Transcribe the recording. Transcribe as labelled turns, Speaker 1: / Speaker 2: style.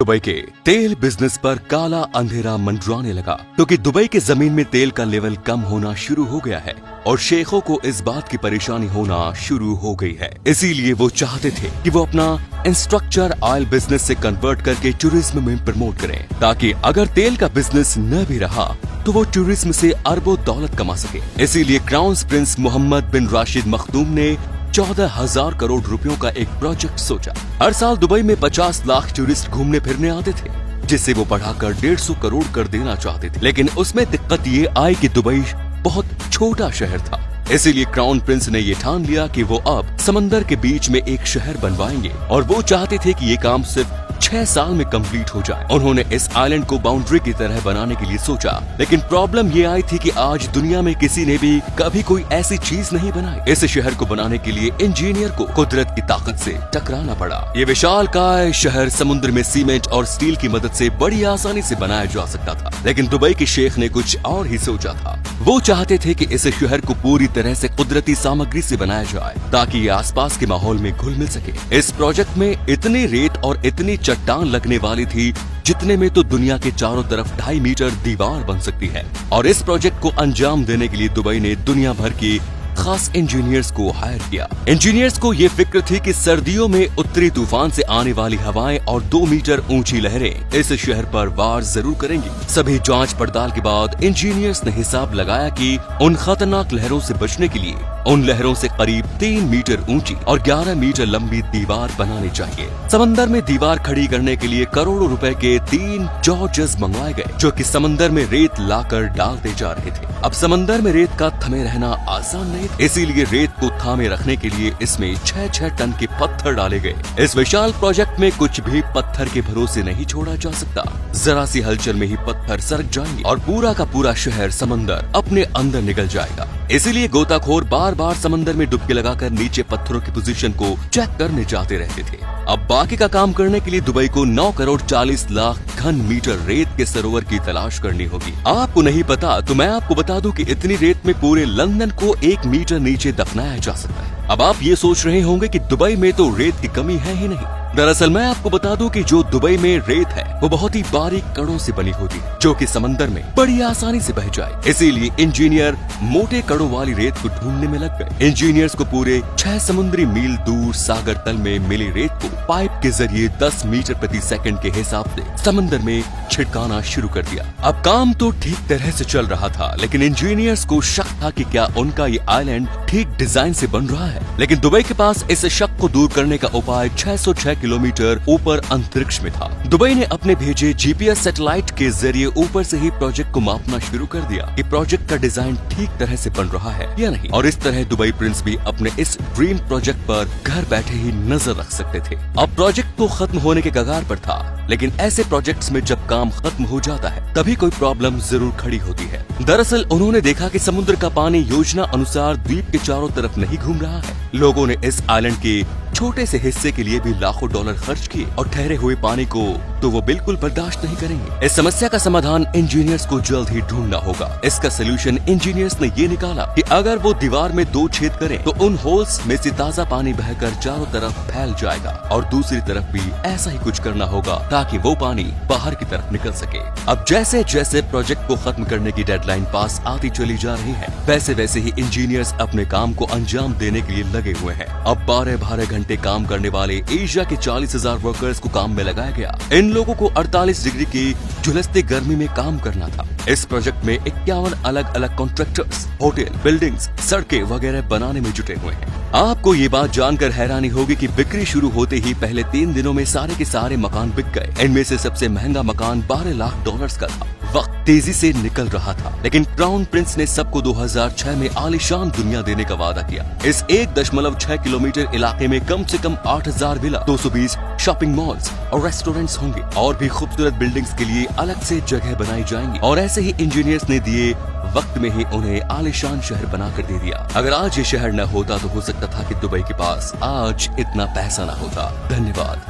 Speaker 1: Dubai के तेल business पर काला अंधेरा मंडराने लगा क्योंकि दुबई के जमीन में तेल का लेवल कम होना शुरू हो गया है और शेखों को इस बात की परेशानी होना शुरू हो गई है। इसीलिए वो चाहते थे कि वो अपना इंफ्रास्ट्रक्चर ऑयल बिजनेस से कन्वर्ट करके टूरिज्म में प्रमोट करें, ताकि अगर तेल का बिजनेस न भी रहा तो वो टूरिज्म से अरबों दौलत कमा सके। इसीलिए क्राउन प्रिंस मोहम्मद बिन राशिद मखदूम ने 14,000 करोड़ रुपयों का एक प्रोजेक्ट सोचा। हर साल दुबई में 50 लाख टूरिस्ट घूमने फिरने आते थे, जिसे वो बढ़ाकर 150 करोड़ कर देना चाहते थे। लेकिन उसमें दिक्कत ये आई कि दुबई बहुत छोटा शहर था। इसीलिए क्राउन प्रिंस ने ये ठान लिया कि वो अब समंदर के बीच में एक शहर बनवाएंगे और वो चाहते थे कि ये काम सिर्फ 6 साल में कंप्लीट हो जाए। उन्होंने इस आइलैंड को बाउंड्री की तरह बनाने के लिए सोचा, लेकिन प्रॉब्लम ये आई थी कि आज दुनिया में किसी ने भी कभी कोई ऐसी चीज नहीं बनाई। इस शहर को बनाने के लिए इंजीनियर को कुदरत की ताकत से टकराना पड़ा। ये विशालकाय शहर समुद्र में सीमेंट और स्टील की मदद से बड़ी आसानी से बनाया जा सकता था, लेकिन दुबई के शेख ने कुछ और ही सोचा था। वो चाहते थे कि इस शहर को पूरी तरह से कुदरती सामग्री से बनाया जाए ताकि ये आसपास के माहौल में घुल मिल सके। इस प्रोजेक्ट में इतनी रेत और इतनी चट्टान लगने वाली थी जितने में तो दुनिया के चारों तरफ 2.5 मीटर दीवार बन सकती है। और इस प्रोजेक्ट को अंजाम देने के लिए दुबई ने दुनिया भर की खास इंजीनियर्स को हायर किया। इंजीनियर्स को ये फिक्र थी कि सर्दियों में उत्तरी तूफान से आने वाली हवाएं और 2 मीटर ऊंची लहरें इस शहर पर वार जरूर करेंगी। सभी जांच पड़ताल के बाद इंजीनियर्स ने हिसाब लगाया कि उन खतरनाक लहरों से बचने के लिए उन लहरों से करीब 3 मीटर ऊंची और 11 मीटर लंबी दीवार बनानी चाहिए। समंदर में दीवार खड़ी करने के लिए करोड़ों रुपए के 3 जॉर्जेस मंगवाए गए, जो कि समंदर में रेत लाकर डालते जा रहे थे। अब समंदर में रेत का थमे रहना आसान नहीं, इसीलिए रेत को थामे रखने के लिए इसमें 6-6 टन के पत्थर डाले गए। इस विशाल प्रोजेक्ट में कुछ भी पत्थर के भरोसे नहीं छोड़ा जा सकता। जरा सी हलचल में ही पत्थर सरक जाएंगे और पूरा का पूरा शहर समंदर अपने अंदर निकल जाएगा। इसीलिए गोताखोर बार बार समंदर में डुबकी लगाकर नीचे पत्थरों की पोजीशन को चेक करने जाते रहते थे। अब बाकी का काम करने के लिए दुबई को 9 करोड़ 40 लाख घन मीटर रेत के सरोवर की तलाश करनी होगी। आपको नहीं पता तो मैं आपको बता दूं कि इतनी रेत में पूरे लंदन को 1 मीटर नीचे दफनाया जा सकता है। अब आप ये सोच रहे होंगे कि दुबई में तो रेत की कमी है ही नहीं। दरअसल मैं आपको बता दूं कि जो दुबई में रेत है वो बहुत ही बारीक कणों से बनी होती है, जो कि समंदर में बड़ी आसानी से बह जाए। इसीलिए इंजीनियर मोटे कणों वाली रेत को ढूंढने में लग गए। इंजीनियर्स को पूरे 6 समुद्री मील दूर सागर तल में मिली रेत को पाइप के जरिए 10 मीटर प्रति सेकंड के हिसाब से समंदर में छिड़काना शुरू कर दिया। अब काम तो ठीक तरह से चल रहा था, लेकिन इंजीनियर्स को शक था कि क्या उनका ये आइलैंड ठीक डिजाइन से बन रहा है। लेकिन दुबई के पास इस शक को दूर करने का उपाय 606 किलोमीटर ऊपर अंतरिक्ष में था। दुबई ने अपने भेजे जीपीएस सैटेलाइट के जरिए ऊपर से ही प्रोजेक्ट को मापना शुरू कर दिया कि प्रोजेक्ट का डिजाइन ठीक तरह से बन रहा है या नहीं। और इस तरह दुबई प्रिंस भी अपने इस ड्रीम प्रोजेक्ट पर घर बैठे ही नजर रख सकते थे। अब प्रोजेक्ट तो खत्म होने के कगार पर था, लेकिन ऐसे प्रोजेक्ट्स में जब काम खत्म हो जाता है तभी कोई प्रॉब्लम जरूर खड़ी होती है। दरअसल उन्होंने देखा कि समुद्र का पानी योजना अनुसार द्वीप के चारों तरफ नहीं घूम रहा है। लोगों ने इस आइलैंड के छोटे से हिस्से के लिए भी लाखों डॉलर खर्च किए और ठहरे हुए पानी को तो वो बिल्कुल बर्दाश्त नहीं करेंगे। इस समस्या का समाधान इंजीनियर्स को जल्द ही ढूंढना होगा। इसका सोल्यूशन इंजीनियर्स ने ये निकाला कि अगर वो दीवार में 2 छेद करें तो उन होल्स में से ताजा पानी बहकर चारों तरफ फैल जाएगा और दूसरी तरफ भी ऐसा ही कुछ करना होगा ताकि वो पानी बाहर की तरफ निकल सके। अब जैसे जैसे प्रोजेक्ट को खत्म करने की डेडलाइन पास आती चली जा रही है, वैसे वैसे ही इंजीनियर्स अपने काम को अंजाम देने के लिए लगे हुए हैं। अब 12 घंटे काम करने वाले एशिया के 40,000 वर्कर्स को काम में लगाया गया। इन लोगों को 48 डिग्री की झुलसती गर्मी में काम करना था। इस प्रोजेक्ट में 51 अलग अलग कॉन्ट्रैक्टर्स होटल, बिल्डिंग्स, सड़कें वगैरह बनाने में जुटे हुए हैं। आपको ये बात जानकर हैरानी होगी कि बिक्री शुरू होते ही पहले 3 दिनों में सारे के सारे मकान बिक गए। इनमें से सबसे महंगा मकान 12 लाख डॉलर्स का था। वक्त तेजी से निकल रहा था, लेकिन क्राउन प्रिंस ने सबको 2006 में आलीशान दुनिया देने का वादा किया। इस 1.6 किलोमीटर इलाके में कम से कम 8,000 विला, 220 शॉपिंग मॉल्स और रेस्टोरेंट्स होंगे और भी खूबसूरत बिल्डिंग्स के लिए अलग से जगह बनाई जाएंगी। और ऐसे ही इंजीनियर्स ने दिए वक्त में ही उन्हें आलीशान शहर बनाकर दे दिया। अगर आज ये शहर न होता तो हो सकता था कि दुबई के पास आज इतना पैसा न होता। धन्यवाद।